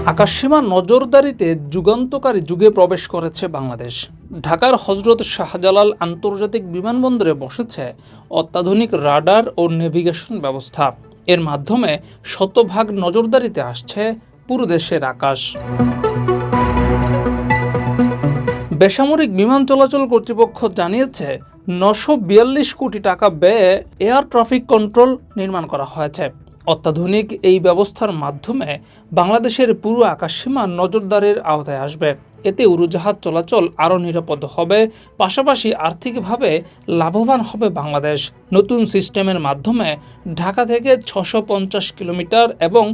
আকাশসীমা নজরদারিতে যুগান্তকারী যুগে প্রবেশ করেছে বাংলাদেশ। ঢাকার হজরত শাহজালাল আন্তর্জাতিক বিমানবন্দরে বসেছে অত্যাধুনিক রাডার ও নেভিগেশন ব্যবস্থা। এর মাধ্যমে শতভাগ নজরদারিতে আসছে পুরো দেশের আকাশ। বেসামরিক বিমান চলাচল কর্তৃপক্ষ জানিয়েছে ৯৪২ কোটি টাকা ব্যয়ে এয়ার ট্রাফিক কন্ট্রোল নির্মাণ করা হয়েছে। অত্যাধুনিক এই ব্যবস্থার মাধ্যমে বাংলাদেশের পুরো আকাশসীমা নজরদারির আওতায় আসবে। এতে উড়োজাহাজ চলাচল আরও নিরাপদ হবে, পাশাপাশি আর্থিকভাবে লাভবান হবে বাংলাদেশ। নতুন সিস্টেমের মাধ্যমে ঢাকা থেকে ৬৫০ কিলোমিটার এবং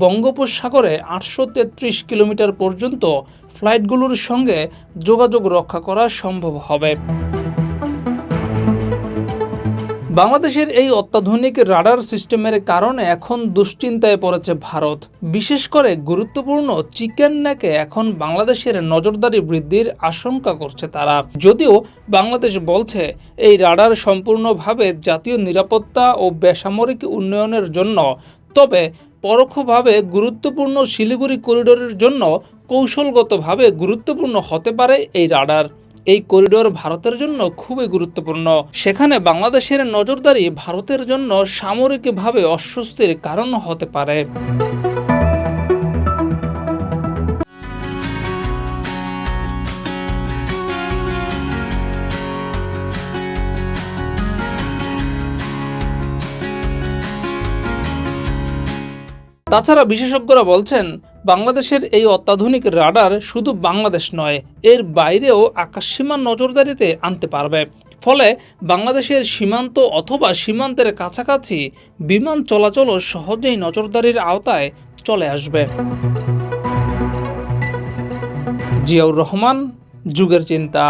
বঙ্গোপসাগরে ৮৩৩ কিলোমিটার পর্যন্ত ফ্লাইটগুলোর সঙ্গে যোগাযোগ রক্ষা করা সম্ভব হবে। বাংলাদেশের এই অত্যাধুনিক রাডার সিস্টেমের কারণে এখন দুশ্চিন্তায় পড়েছে ভারত। বিশেষ করে গুরুত্বপূর্ণ চিকেন নেকে এখন বাংলাদেশের নজরদারি বৃদ্ধির আশঙ্কা করছে তারা। যদিও বাংলাদেশ বলছে এই রাডার সম্পূর্ণভাবে জাতীয় নিরাপত্তা ও বেসামরিক উন্নয়নের জন্য, তবে পরোক্ষভাবে গুরুত্বপূর্ণ শিলিগুড়ি করিডোরের জন্য কৌশলগতভাবে গুরুত্বপূর্ণ হতে পারে এই রাডার। এই করিডোর ভারতের জন্য খুবই গুরুত্বপূর্ণ। সেখানে বাংলাদেশের নজরদারি ভারতের জন্য সামরিকভাবে অস্বস্তির কারণ হতে পারে। তাছাড়া বিশেষজ্ঞরা বলছেন, বাংলাদেশের এই অত্যাধুনিক রাডার শুধু বাংলাদেশ নয়, এর বাইরেও আকাশসীমা নজরদারিতে আনতে পারবে। ফলে বাংলাদেশের সীমান্ত অথবা সীমান্তের কাছাকাছি বিমান চলাচলও সহজেই নজরদারির আওতায় চলে আসবে। জিয়াউর রহমান, যুগের চিন্তা।